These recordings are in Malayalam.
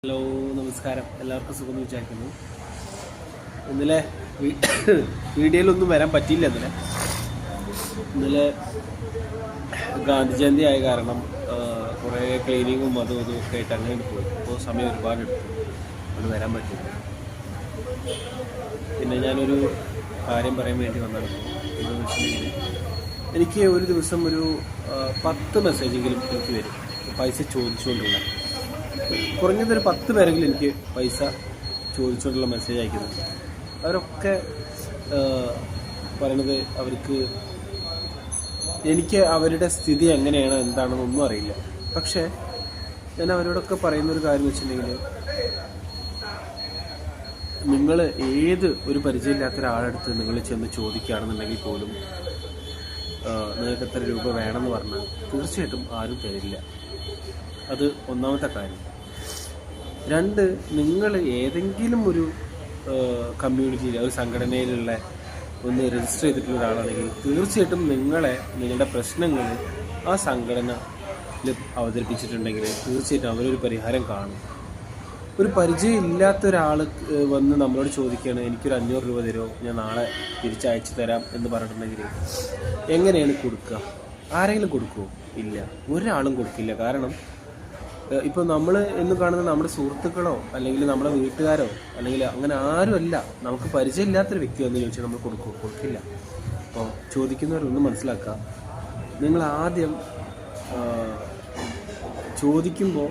ഹലോ, നമസ്കാരം. എല്ലാവർക്കും സുഖം വിചാരിക്കുന്നു. ഇന്നലെ വീഡിയോയിലൊന്നും വരാൻ പറ്റിയില്ല. ഇന്നലെ ഗാന്ധി ജയന്തി ആയ കാരണം കുറേ ക്ലീനിങ്ങും അതും ഒക്കെ ആയിട്ട് അങ്ങനെ പോയി. അപ്പോൾ സമയം ഒരുപാട് എടുത്തു, അത് വരാൻ പറ്റില്ല. പിന്നെ ഞാനൊരു കാര്യം പറയാൻ വേണ്ടി വന്നതാണ്. എന്താണെന്ന് വെച്ചിട്ടുണ്ടെങ്കിൽ എനിക്ക് ഒരു ദിവസം ഒരു 10 മെസ്സേജെങ്കിലും എനിക്ക് വരും, പൈസ ചോദിച്ചുകൊണ്ടുള്ള. കുറഞ്ഞതൊരു 10 പേരെങ്കിലും എനിക്ക് പൈസ ചോദിച്ചുകൊണ്ടുള്ള മെസ്സേജ് അയക്കുന്നുണ്ട്. അവരൊക്കെ പറയണത് എനിക്ക് അവരുടെ സ്ഥിതി എങ്ങനെയാണ് എന്താണെന്നൊന്നും അറിയില്ല. പക്ഷേ ഞാൻ അവരോടൊക്കെ പറയുന്നൊരു കാര്യം എന്ന് വെച്ചിട്ടുണ്ടെങ്കിൽ, നിങ്ങൾ ഏത് ഒരു പരിചയമില്ലാത്ത ഒരാളെടുത്ത് നിങ്ങൾ ചെന്ന് ചോദിക്കുകയാണെന്നുണ്ടെങ്കിൽ പോലും നിങ്ങൾക്ക് എത്ര രൂപ വേണമെന്ന് പറഞ്ഞാൽ തീർച്ചയായിട്ടും ആരും തരില്ല. അത് ഒന്നാമത്തെ കാര്യം. 2, നിങ്ങൾ ഏതെങ്കിലും ഒരു കമ്മ്യൂണിറ്റിയിൽ, ഒരു സംഘടനയിലുള്ള ഒന്ന് രജിസ്റ്റർ ചെയ്തിട്ടുള്ള ഒരാളാണെങ്കിൽ തീർച്ചയായിട്ടും നിങ്ങളുടെ പ്രശ്നങ്ങൾ ആ സംഘടനയിൽ അവതരിപ്പിച്ചിട്ടുണ്ടെങ്കിൽ തീർച്ചയായിട്ടും അവരൊരു പരിഹാരം കാണും. ഒരു പരിചയമില്ലാത്ത ഒരാൾ വന്ന് നമ്മളോട് ചോദിക്കുകയാണ്, എനിക്കൊരു 500 രൂപ തരുമോ, ഞാൻ നാളെ തിരിച്ചയച്ചു തരാം എന്ന് പറഞ്ഞിട്ടുണ്ടെങ്കിൽ എങ്ങനെയാണ് കൊടുക്കുക? ആരെങ്കിലും കൊടുക്കുമോ? ഇല്ല, ഒരാളും കൊടുക്കില്ല. കാരണം ഇപ്പോൾ നമ്മൾ എന്ന് കാണുന്നത് നമ്മുടെ സുഹൃത്തുക്കളോ അല്ലെങ്കിൽ നമ്മുടെ വീട്ടുകാരോ അല്ലെങ്കിൽ അങ്ങനെ ആരുമല്ല. നമുക്ക് പരിചയമില്ലാത്തൊരു വ്യക്തി വന്ന് ചോദിച്ചാൽ നമ്മൾ കൊടുക്കില്ല. അപ്പോൾ ചോദിക്കുന്നവരൊന്നും മനസ്സിലാക്കുക, നിങ്ങൾ ആദ്യം ചോദിക്കുമ്പോൾ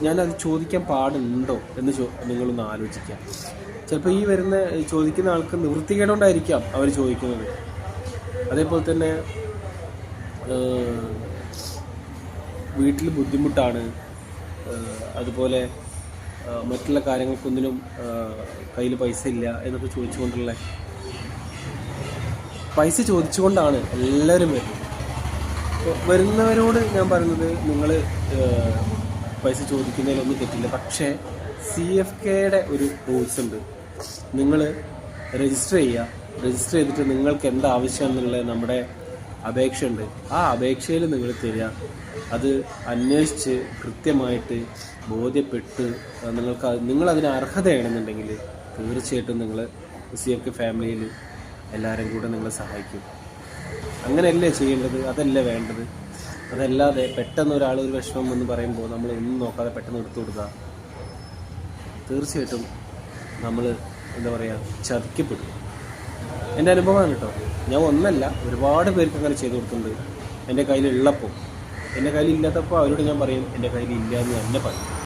ഞാനത് ചോദിക്കാൻ പാടുണ്ടോ എന്ന് നിങ്ങളൊന്ന് ആലോചിക്കുക. ചിലപ്പോൾ ഈ ചോദിക്കുന്ന ആൾക്ക് നിവൃത്തികേടുകൊണ്ടായിരിക്കാം അവർ ചോദിക്കുന്നത്. അതേപോലെ തന്നെ വീട്ടിൽ ബുദ്ധിമുട്ടാണ്, അതുപോലെ മറ്റുള്ള കാര്യങ്ങൾക്കൊന്നിനും കയ്യിൽ പൈസ ഇല്ല എന്നൊക്കെ പൈസ ചോദിച്ചുകൊണ്ടാണ് എല്ലാവരും വരുന്നവരോട് ഞാൻ പറയുന്നത്, നിങ്ങൾ പൈസ ചോദിക്കുന്നതിലൊന്നും തെറ്റില്ല. പക്ഷേ CFKയുടെ ഒരു റൂൾസ് ഉണ്ട്. നിങ്ങൾ രജിസ്റ്റർ ചെയ്തിട്ട് നിങ്ങൾക്ക് എന്താവശ്യമാണെന്നുള്ളത് നമ്മുടെ അപേക്ഷയുണ്ട്. ആ അപേക്ഷയിൽ നിങ്ങൾ തരിക. അത് അന്വേഷിച്ച് കൃത്യമായിട്ട് ബോധ്യപ്പെട്ട് നിങ്ങളതിന് അർഹതയാണെന്നുണ്ടെങ്കിൽ തീർച്ചയായിട്ടും നിങ്ങൾ CFK ഫാമിലിയിൽ എല്ലാവരും കൂടെ നിങ്ങളെ സഹായിക്കും. അങ്ങനെയല്ലേ ചെയ്യേണ്ടത്? അതല്ലേ വേണ്ടത്? അതല്ലാതെ പെട്ടെന്ന് ഒരാൾ ഒരു വിഷമം എന്ന് പറയുമ്പോൾ നമ്മൾ ഒന്നും നോക്കാതെ പെട്ടെന്ന് എടുത്തു കൊടുക്കുക, തീർച്ചയായിട്ടും നമ്മൾ ചതിക്കപ്പെടും. എൻ്റെ അനുഭവമാണ് കേട്ടോ. ഞാൻ ഒന്നല്ല, ഒരുപാട് പേർക്ക് അങ്ങനെ ചെയ്തു കൊടുത്തിട്ടുണ്ട്. എൻ്റെ കയ്യിലുള്ളപ്പോൾ. എൻ്റെ കയ്യിലില്ലാത്തപ്പോൾ അവരോട് ഞാൻ പറയും എൻ്റെ കയ്യിലില്ല എന്ന് തന്നെ പറയും.